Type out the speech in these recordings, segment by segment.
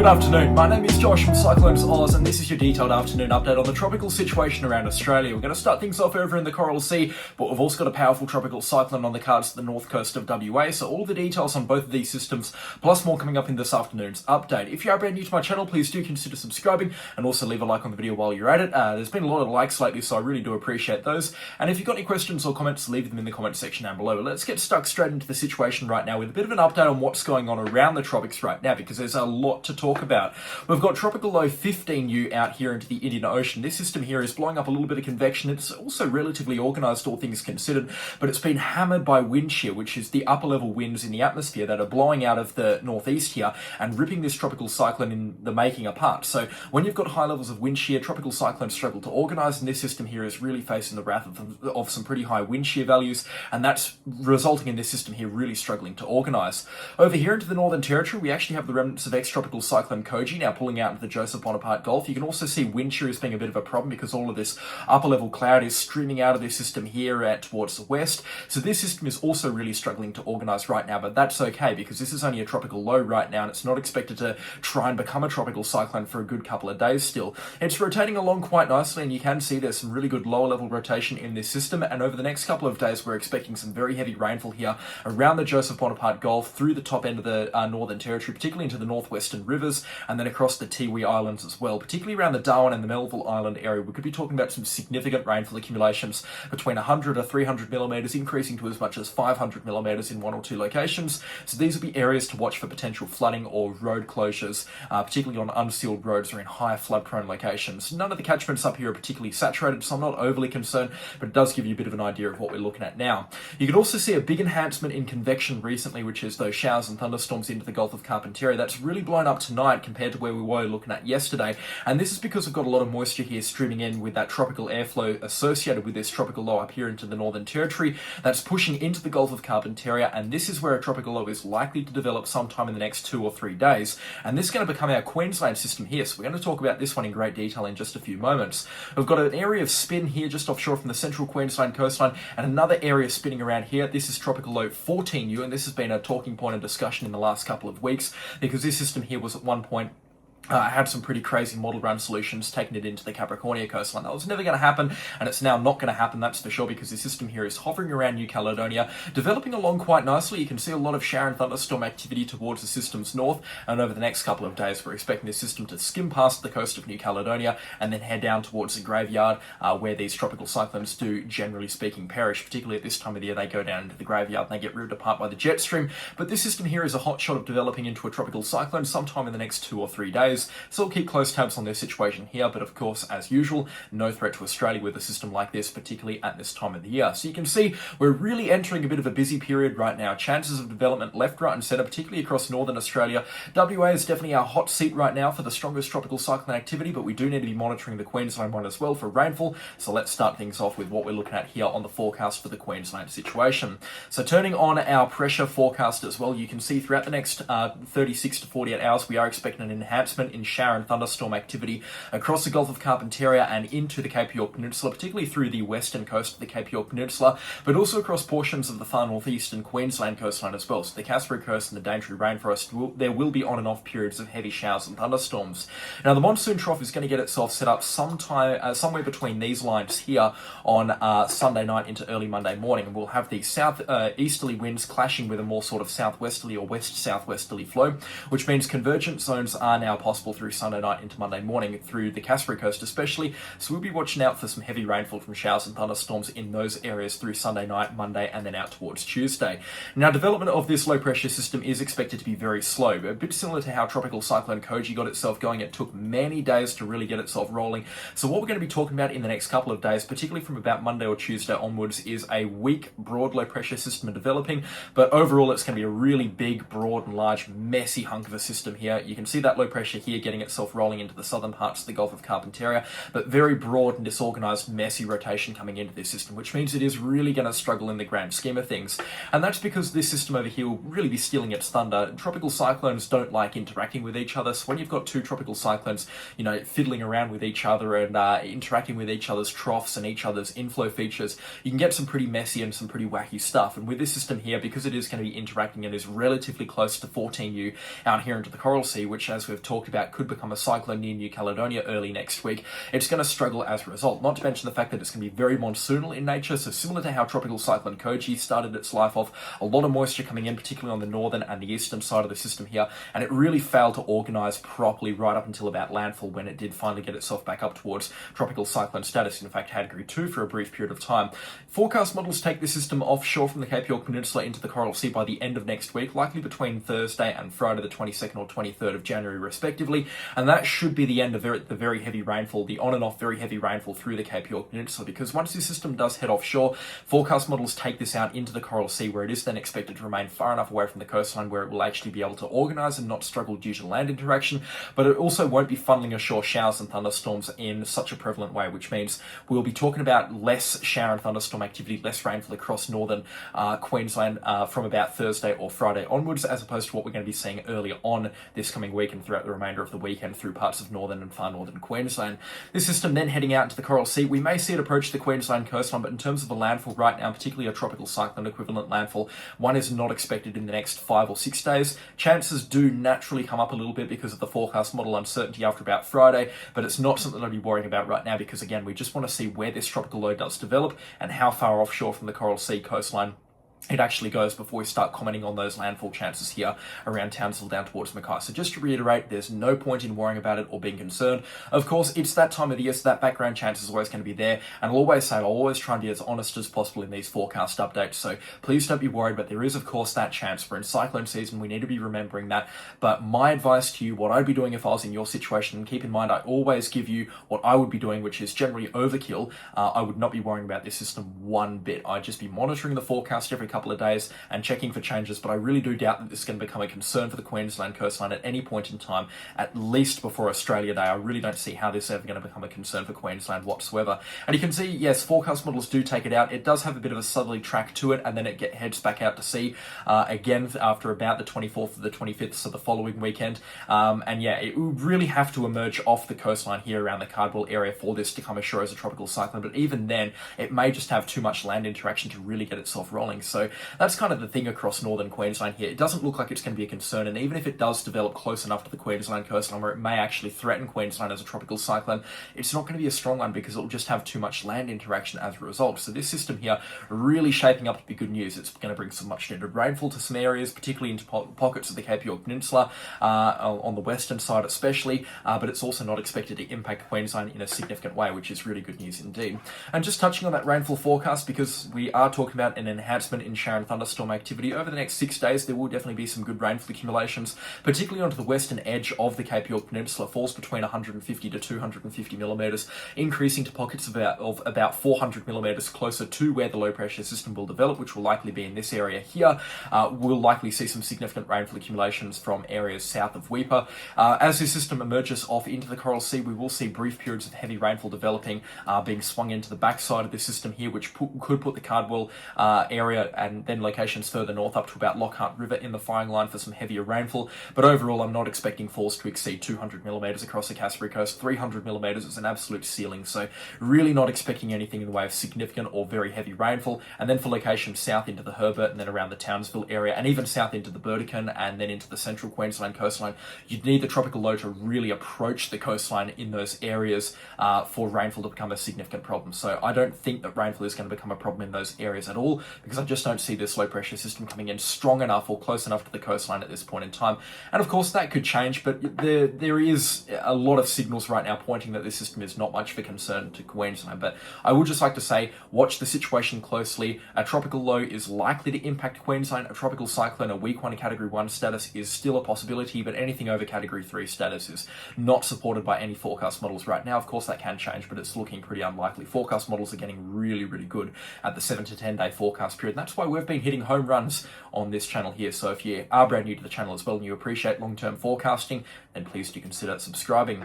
Good afternoon, my name is Josh from Cyclone Oz, and this is your detailed afternoon update on the tropical situation around Australia. We're going to start things off over in the Coral Sea, but we've also got a powerful tropical cyclone on the cards to the north coast of WA, so all the details on both of these systems, plus more coming up in this afternoon's update. If you are brand new to my channel, please do consider subscribing, and also leave a like on the video while you're at it. There's been a lot of likes lately, so I really do appreciate those. And if you've got any questions or comments, leave them in the comment section down below. Let's get stuck straight into the situation right now with a bit of an update on what's going on around the tropics right now, because there's a lot to talk about. We've got tropical low 15U out here into the Indian Ocean. This system here is blowing up a little bit of convection. It's also relatively organised, all things considered, but it's been hammered by wind shear, which is the upper level winds in the atmosphere that are blowing out of the northeast here and ripping this tropical cyclone in the making apart. So when you've got high levels of wind shear, tropical cyclones struggle to organise, and this system here is really facing the wrath of some pretty high wind shear values, and that's resulting in this system here really struggling to organise. Over here into the Northern Territory, we actually have the remnants of ex-tropical cyclone Koji now pulling out into the Joseph Bonaparte Gulf. You can also see wind shear as being a bit of a problem because all of this upper level cloud is streaming out of this system here towards the west. So this system is also really struggling to organise right now, but that's okay because this is only a tropical low right now and it's not expected to try and become a tropical cyclone for a good couple of days still. It's rotating along quite nicely, and you can see there's some really good lower level rotation in this system, and over the next couple of days we're expecting some very heavy rainfall here around the Joseph Bonaparte Gulf, through the top end of the Northern Territory, particularly into the northwestern rivers, and then across the Tiwi Islands as well, particularly around the Darwin and the Melville Island area. We could be talking about some significant rainfall accumulations between 100 or 300 millimetres, increasing to as much as 500 millimetres in one or two locations. So these will be areas to watch for potential flooding or road closures, particularly on unsealed roads or in higher flood-prone locations. None of the catchments up here are particularly saturated, so I'm not overly concerned, but it does give you a bit of an idea of what we're looking at now. You can also see a big enhancement in convection recently, which is those showers and thunderstorms into the Gulf of Carpentaria. That's really blown up tonight compared to where we were looking at yesterday, and this is because we've got a lot of moisture here streaming in with that tropical airflow associated with this tropical low up here into the Northern Territory that's pushing into the Gulf of Carpentaria, and this is where a tropical low is likely to develop sometime in the next 2 or 3 days, and this is going to become our Queensland system here. So we're going to talk about this one in great detail in just a few moments. We've got an area of spin here just offshore from the central Queensland coastline, and another area spinning around here. This is tropical low 14U, and this has been a talking point of discussion in the last couple of weeks because this system here was at one point had some pretty crazy model run solutions taking it into the Capricornia coastline. That was never going to happen, and it's now not going to happen, that's for sure, because the system here is hovering around New Caledonia, developing along quite nicely. You can see a lot of shower and thunderstorm activity towards the system's north, and over the next couple of days we're expecting this system to skim past the coast of New Caledonia and then head down towards the graveyard, where these tropical cyclones do, generally speaking, perish. Particularly at this time of the year, they go down into the graveyard and they get ripped apart by the jet stream. But this system here is a hot shot of developing into a tropical cyclone sometime in the next 2 or 3 days. So we'll keep close tabs on their situation here, but of course, as usual, no threat to Australia with a system like this, particularly at this time of the year. So you can see we're really entering a bit of a busy period right now. Chances of development left, right and centre, particularly across northern Australia. WA is definitely our hot seat right now for the strongest tropical cyclone activity, but we do need to be monitoring the Queensland one as well for rainfall. So let's start things off with what we're looking at here on the forecast for the Queensland situation. So turning on our pressure forecast as well, you can see throughout the next 36 to 48 hours, we are expecting an enhancement in shower and thunderstorm activity across the Gulf of Carpentaria and into the Cape York Peninsula, particularly through the western coast of the Cape York Peninsula, but also across portions of the far northeastern Queensland coastline as well. So the Cassowary Coast and the Daintree Rainforest, there will be on and off periods of heavy showers and thunderstorms. Now the monsoon trough is going to get itself set up sometime somewhere between these lines here on Sunday night into early Monday morning, and we'll have the southeasterly winds clashing with a more sort of southwesterly or west-southwesterly flow, which means convergent zones are now possible through Sunday night into Monday morning through the Cassowary Coast especially, so we'll be watching out for some heavy rainfall from showers and thunderstorms in those areas through Sunday night, Monday, and then out towards Tuesday. Now, development of this low pressure system is expected to be very slow, a bit similar to how Tropical Cyclone Koji got itself going. It took many days to really get itself rolling. So what we're going to be talking about in the next couple of days, particularly from about Monday or Tuesday onwards, is a weak, broad low pressure system developing, but overall it's going to be a really big, broad and large, messy hunk of a system here. You can see that low pressure here getting itself rolling into the southern parts of the Gulf of Carpentaria, but very broad and disorganised, messy rotation coming into this system, which means it is really going to struggle in the grand scheme of things. And that's because this system over here will really be stealing its thunder. Tropical cyclones don't like interacting with each other, so when you've got two tropical cyclones, you know, fiddling around with each other and interacting with each other's troughs and each other's inflow features, you can get some pretty messy and some pretty wacky stuff. And with this system here, because it is going to be interacting and is relatively close to 14U out here into the Coral Sea, which, as we've talked about could become a cyclone near New Caledonia early next week, it's going to struggle as a result. Not to mention the fact that it's going to be very monsoonal in nature, so similar to how Tropical Cyclone Koji started its life off, a lot of moisture coming in, particularly on the northern and the eastern side of the system here, and it really failed to organise properly right up until about landfall, when it did finally get itself back up towards tropical cyclone status, in fact category 2 for a brief period of time. Forecast models take this system offshore from the Cape York Peninsula into the Coral Sea by the end of next week, likely between Thursday and Friday the 22nd or 23rd of January respectively, and that should be the end of the very heavy rainfall, the on and off very heavy rainfall through the Cape York Peninsula, because once this system does head offshore, forecast models take this out into the Coral Sea, where it is then expected to remain far enough away from the coastline where it will actually be able to organise and not struggle due to land interaction, but it also won't be funneling ashore showers and thunderstorms in such a prevalent way, which means we'll be talking about less shower and thunderstorm activity, less rainfall across northern Queensland from about Thursday or Friday onwards, as opposed to what we're going to be seeing earlier on this coming week and throughout the remainder of the weekend through parts of northern and far northern Queensland. This system then heading out into the Coral Sea, we may see it approach the Queensland coastline, but in terms of a landfall right now, particularly a tropical cyclone equivalent landfall, one is not expected in the next 5 or 6 days. Chances do naturally come up a little bit because of the forecast model uncertainty after about Friday, but it's not something I'd be worrying about right now, because again, we just want to see where this tropical low does develop and how far offshore from the Coral Sea coastline it actually goes before we start commenting on those landfall chances here around Townsville down towards Mackay. So just to reiterate, there's no point in worrying about it or being concerned. Of course, it's that time of the year, so that background chance is always going to be there. And I'll always say, I'll always try and be as honest as possible in these forecast updates. So please don't be worried, but there is, of course, that chance. We're in cyclone season. We need to be remembering that. But my advice to you, what I'd be doing if I was in your situation, and keep in mind, I always give you what I would be doing, which is generally overkill. I would not be worrying about this system one bit. I'd just be monitoring the forecast every couple of days and checking for changes, but I really do doubt that this is going to become a concern for the Queensland coastline at any point in time, at least before Australia Day. I really don't see how this is ever going to become a concern for Queensland whatsoever. And you can see, yes, forecast models do take it out. It does have a bit of a southerly track to it, and then it heads back out to sea again after about the 24th or the 25th, so the following weekend. And yeah, it would really have to emerge off the coastline here around the Cardwell area for this to come ashore as a tropical cyclone, but even then, it may just have too much land interaction to really get itself rolling. So that's kind of the thing across northern Queensland here. It doesn't look like it's going to be a concern, and even if it does develop close enough to the Queensland coastline where it may actually threaten Queensland as a tropical cyclone, it's not going to be a strong one because it'll just have too much land interaction as a result. So this system here really shaping up to be good news. It's going to bring some much needed rainfall to some areas, particularly into pockets of the Cape York Peninsula, on the western side especially, but it's also not expected to impact Queensland in a significant way, which is really good news indeed. And just touching on that rainfall forecast, because we are talking about an enhancement in shower and thunderstorm activity over the next 6 days, there will definitely be some good rainfall accumulations, particularly onto the western edge of the Cape York Peninsula. Falls between 150 to 250 millimetres, increasing to pockets of about 400 millimetres closer to where the low pressure system will develop, which will likely be in this area here. We'll likely see some significant rainfall accumulations from areas south of Weipa. As this system emerges off into the Coral Sea, we will see brief periods of heavy rainfall developing, being swung into the backside of this system here, which could put the Cardwell area and then locations further north up to about Lockhart River in the firing line for some heavier rainfall. But overall, I'm not expecting falls to exceed 200 millimetres across the Cassowary Coast. 300 millimetres is an absolute ceiling, so really not expecting anything in the way of significant or very heavy rainfall. And then for locations south into the Herbert and then around the Townsville area, and even south into the Burdekin and then into the central Queensland coastline, you'd need the tropical low to really approach the coastline in those areas for rainfall to become a significant problem. So I don't think that rainfall is going to become a problem in those areas at all, because I just don't see this low pressure system coming in strong enough or close enough to the coastline at this point in time. And of course that could change, but there is a lot of signals right now pointing that this system is not much of a concern to Queensland. But I would just like to say, watch the situation closely. A tropical low is likely to impact Queensland. A tropical cyclone, a week 1 category 1 status is still a possibility, but anything over category 3 status is not supported by any forecast models right now. Of course that can change, but it's looking pretty unlikely. Forecast models are getting really, really good at the 7 to 10 day forecast period. And that's why we've been hitting home runs on this channel here. So if you are brand new to the channel as well and you appreciate long-term forecasting, then please do consider subscribing.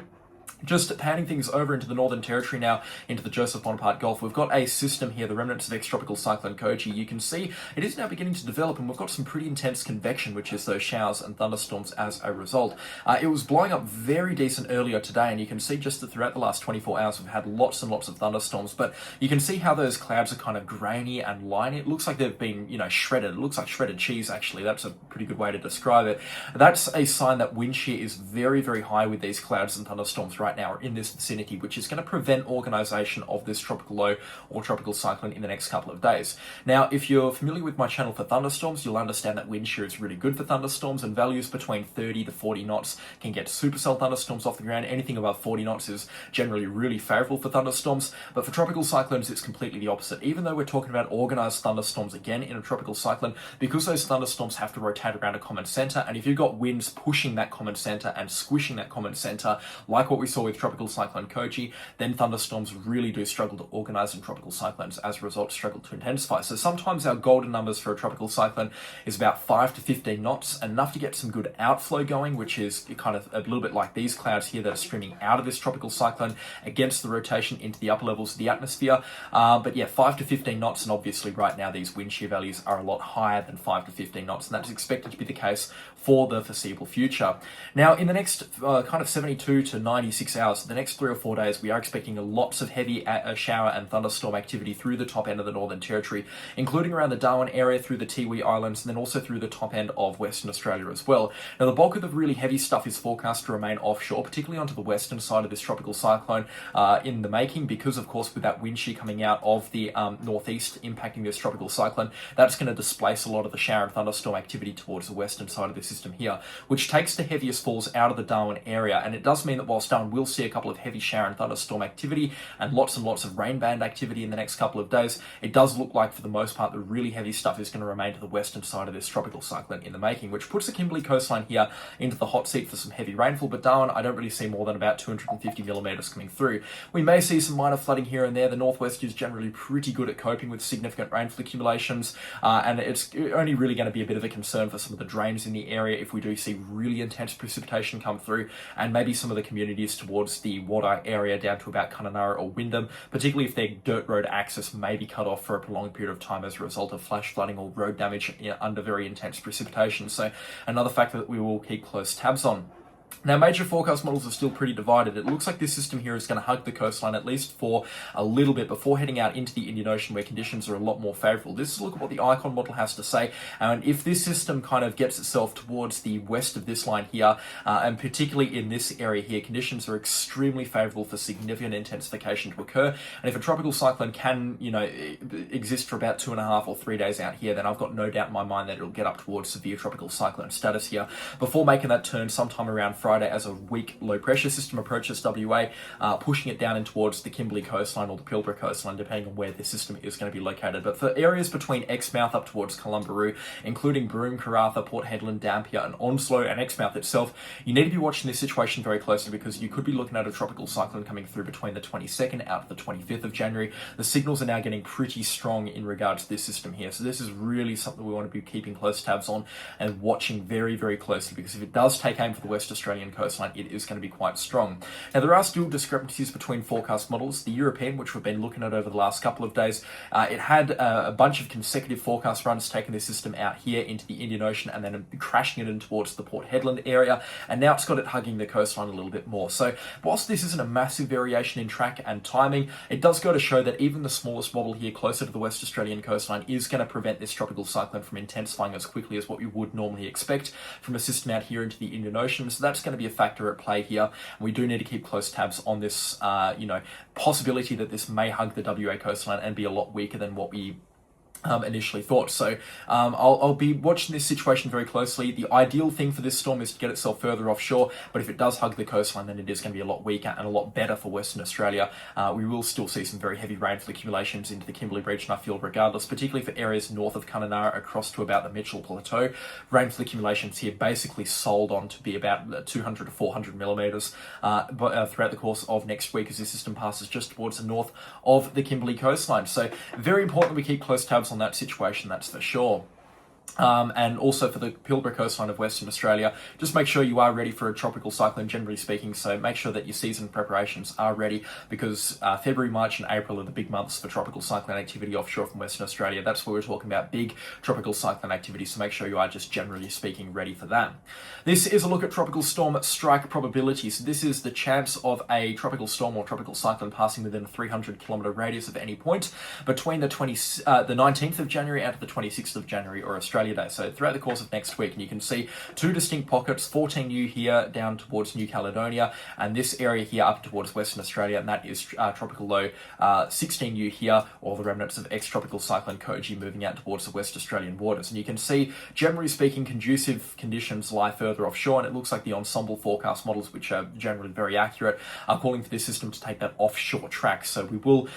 Just panning things over into the Northern Territory now, into the Joseph Bonaparte Gulf. We've got a system here, the remnants of ex-tropical cyclone Koji. You can see it is now beginning to develop, and we've got some pretty intense convection, which is those showers and thunderstorms as a result. It was blowing up very decent earlier today, and you can see just that throughout the last 24 hours we've had lots and lots of thunderstorms, but you can see how those clouds are kind of grainy and liney. It looks like they've been, shredded. It looks like shredded cheese, actually. That's a pretty good way to describe it. That's a sign that wind shear is very, very high with these clouds and thunderstorms right now in this vicinity, which is going to prevent organisation of this tropical low or tropical cyclone in the next couple of days. Now, if you're familiar with my channel for thunderstorms, you'll understand that wind shear is really good for thunderstorms, and values between 30 to 40 knots can get supercell thunderstorms off the ground. Anything above 40 knots is generally really favourable for thunderstorms, but for tropical cyclones, it's completely the opposite. Even though we're talking about organised thunderstorms again in a tropical cyclone, because those thunderstorms have to rotate around a common centre, and if you've got winds pushing that common centre and squishing that common centre, like what we saw with tropical cyclone Koji, then thunderstorms really do struggle to organise, and tropical cyclones as a result struggle to intensify. So sometimes our golden numbers for a tropical cyclone is about 5 to 15 knots, enough to get some good outflow going, which is kind of a little bit like these clouds here that are streaming out of this tropical cyclone against the rotation into the upper levels of the atmosphere. But yeah, 5 to 15 knots, and obviously right now these wind shear values are a lot higher than 5 to 15 knots, and that's expected to be the case for the foreseeable future. Now, in the next kind of 72 to 96 hours, the next 3 or 4 days, we are expecting lots of heavy shower and thunderstorm activity through the top end of the Northern Territory, including around the Darwin area, through the Tiwi Islands, and then also through the top end of Western Australia as well. Now, the bulk of the really heavy stuff is forecast to remain offshore, particularly onto the western side of this tropical cyclone in the making, because, of course, with that wind shear coming out of the northeast impacting this tropical cyclone, that's going to displace a lot of the shower and thunderstorm activity towards the western side of the system here, which takes the heaviest falls out of the Darwin area. And it does mean that whilst Darwin will see a couple of heavy shower and thunderstorm activity and lots of rain band activity in the next couple of days, it does look like for the most part the really heavy stuff is going to remain to the western side of this tropical cyclone in the making, which puts the Kimberley coastline here into the hot seat for some heavy rainfall. But Darwin, I don't really see more than about 250 millimetres coming through. We may see some minor flooding here and there. The northwest is generally pretty good at coping with significant rainfall accumulations, and it's only really going to be a bit of a concern for some of the drains in the area if we do see really intense precipitation come through, and maybe some of the communities towards the Wadeye area down to about Kununurra or Wyndham, particularly if their dirt road access may be cut off for a prolonged period of time as a result of flash flooding or road damage under very intense precipitation. So another factor that we will keep close tabs on. Now, major forecast models are still pretty divided. It looks like this system here is going to hug the coastline at least for a little bit before heading out into the Indian Ocean, where conditions are a lot more favourable. This is a look at what the Icon model has to say, and if this system kind of gets itself towards the west of this line here, and particularly in this area here, conditions are extremely favourable for significant intensification to occur. And if a tropical cyclone can, exist for about 2.5 or 3 days out here, then I've got no doubt in my mind that it'll get up towards severe tropical cyclone status here before making that turn sometime around Friday as a weak low pressure system approaches WA, pushing it down in towards the Kimberley coastline or the Pilbara coastline, depending on where the system is going to be located. But for areas between Exmouth up towards Columbaroo, including Broome, Karratha, Port Hedland, Dampier and Onslow and Exmouth itself, you need to be watching this situation very closely, because you could be looking at a tropical cyclone coming through between the 22nd out to the 25th of January. The signals are now getting pretty strong in regards to this system here. So this is really something we want to be keeping close tabs on and watching very, very closely, because if it does take aim for the West Australian coastline, it is going to be quite strong. Now, there are still discrepancies between forecast models. The European, which we've been looking at over the last couple of days, it had a bunch of consecutive forecast runs taking this system out here into the Indian Ocean and then crashing it in towards the Port Hedland area, and now it's got it hugging the coastline a little bit more. So whilst this isn't a massive variation in track and timing, it does go to show that even the smallest wobble here closer to the West Australian coastline is going to prevent this tropical cyclone from intensifying as quickly as what you would normally expect from a system out here into the Indian Ocean. So that's going to be a factor at play here. And we do need to keep close tabs on this, possibility that this may hug the WA coastline and be a lot weaker than what we initially thought. So I'll be watching this situation very closely. The ideal thing for this storm is to get itself further offshore, but if it does hug the coastline, then it is going to be a lot weaker and a lot better for Western Australia. We will still see some very heavy rainfall accumulations into the Kimberley region, I feel, regardless, particularly for areas north of Kununurra across to about the Mitchell Plateau. Rainfall accumulations here basically sold on to be about 200 to 400 millimetres throughout the course of next week as this system passes just towards the north of the Kimberley coastline. So very important that we keep close tabs on that situation, that's for sure. And also for the Pilbara coastline of Western Australia, just make sure you are ready for a tropical cyclone, generally speaking. So make sure that your season preparations are ready, because February, March and April are the big months for tropical cyclone activity offshore from Western Australia. That's where we're talking about big tropical cyclone activity. So make sure you are, just generally speaking, ready for that. This is a look at tropical storm strike probabilities. This is the chance of a tropical storm or tropical cyclone passing within a 300-kilometre radius of any point between the 19th of January and the 26th of January, or Australia Day. So throughout the course of next week, and you can see two distinct pockets, 14U here down towards New Caledonia, and this area here up towards Western Australia, and that is tropical low 16U here, or the remnants of ex-tropical cyclone Koji moving out towards the West Australian waters. And you can see, generally speaking, conducive conditions lie further offshore, and it looks like the ensemble forecast models, which are generally very accurate, are calling for this system to take that offshore track. So we will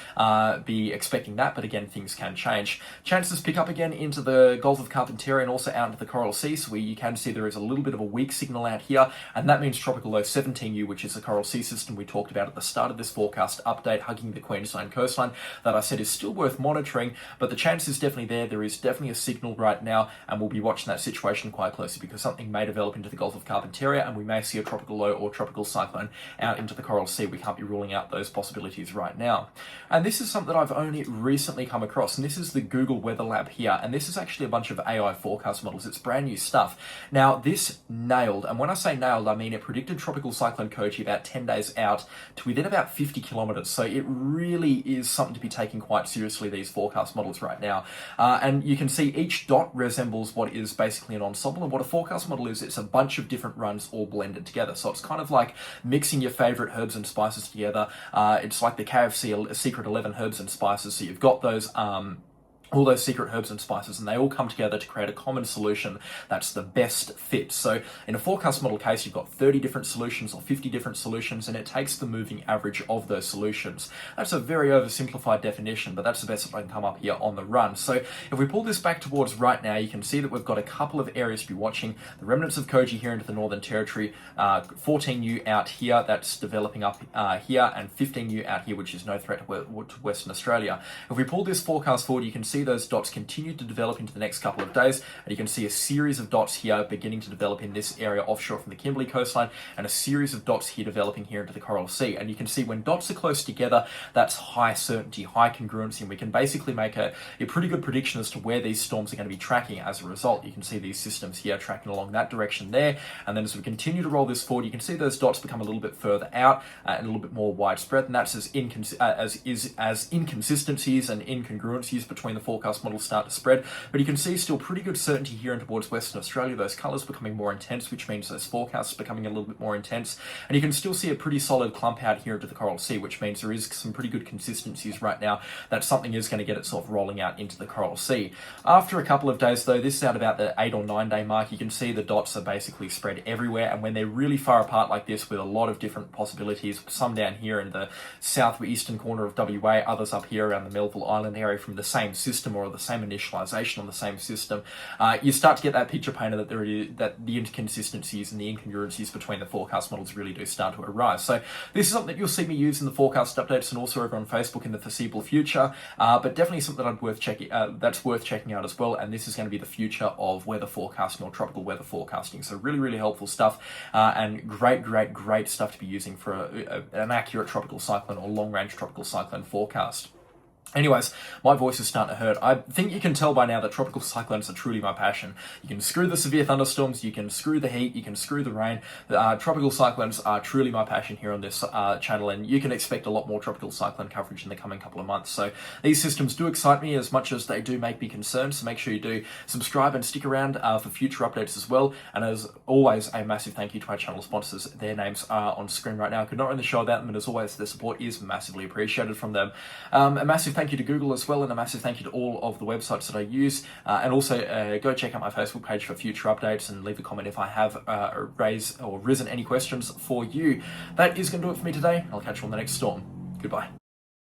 be expecting that, but again, things can change. Chances pick up again into the Gulf of Carpentaria and also out into the Coral Sea. So you can see there is a little bit of a weak signal out here, and that means tropical low 17U, which is the Coral Sea system we talked about at the start of this forecast update, hugging the Queensland coastline, that I said is still worth monitoring, but the chance is definitely there. There is definitely a signal right now, and we'll be watching that situation quite closely, because something may develop into the Gulf of Carpentaria, and we may see a tropical low or tropical cyclone out into the Coral Sea. We can't be ruling out those possibilities right now. And this is something that I've only recently come across, and this is the Google Weather Lab here, and this is actually a bunch of AI forecast models. It's brand new stuff. Now, this nailed, and when I say nailed, I mean it predicted tropical cyclone Koji about 10 days out to within about 50 kilometers. So it really is something to be taken quite seriously, these forecast models right now. And you can see each dot resembles what is basically an ensemble, and what a forecast model is, it's a bunch of different runs all blended together. So it's kind of like mixing your favorite herbs and spices together. It's like the KFC Secret 11 herbs and spices. So you've got those all those secret herbs and spices, and they all come together to create a common solution that's the best fit. So in a forecast model case, you've got 30 different solutions or 50 different solutions, and it takes the moving average of those solutions. That's a very oversimplified definition, but that's the best that I can come up here on the run. So if we pull this back towards right now, you can see that we've got a couple of areas to be watching. The remnants of Koji here into the Northern Territory, 14U out here, that's developing up here, and 15U out here, which is no threat to Western Australia. If we pull this forecast forward, you can see those dots continue to develop into the next couple of days, and you can see a series of dots here beginning to develop in this area offshore from the Kimberley coastline, and a series of dots here developing here into the Coral Sea. And you can see when dots are close together, that's high certainty, high congruency, and we can basically make a pretty good prediction as to where these storms are going to be tracking as a result. You can see these systems here tracking along that direction there, and then as we continue to roll this forward, you can see those dots become a little bit further out and a little bit more widespread, and that's as inconsistencies and incongruencies between the forecast models start to spread. But you can see still pretty good certainty here in towards Western Australia, those colours becoming more intense, which means those forecasts are becoming a little bit more intense, and you can still see a pretty solid clump out here into the Coral Sea, which means there is some pretty good consistencies right now that something is going to get itself rolling out into the Coral Sea. After a couple of days though, this is at about the 8 or 9 day mark, you can see the dots are basically spread everywhere, and when they're really far apart like this with a lot of different possibilities, some down here in the southeastern corner of WA, others up here around the Melville Island area from the same system or the same initialization on the same system, you start to get that picture painted that the inconsistencies and the incongruencies between the forecast models really do start to arise. So this is something that you'll see me use in the forecast updates and also over on Facebook in the foreseeable future, but definitely something that's worth checking out as well. And this is going to be the future of weather forecasting or tropical weather forecasting. So really helpful stuff, and great stuff to be using for an accurate tropical cyclone or long-range tropical cyclone forecast. Anyways, my voice is starting to hurt. I think you can tell by now that tropical cyclones are truly my passion. You can screw the severe thunderstorms, you can screw the heat, you can screw the rain. Tropical cyclones are truly my passion here on this channel, and you can expect a lot more tropical cyclone coverage in the coming couple of months. So these systems do excite me as much as they do make me concerned, so make sure you do subscribe and stick around for future updates as well. And as always, a massive thank you to our channel sponsors. Their names are on screen right now. I could not run the show without them, and as always, their support is massively appreciated from them. A massive thank you to Google as well, and a massive thank you to all of the websites that I use, and also go check out my Facebook page for future updates and leave a comment if I have raised or risen any questions for you. That is going to do it for me today. I'll catch you on the next storm. Goodbye.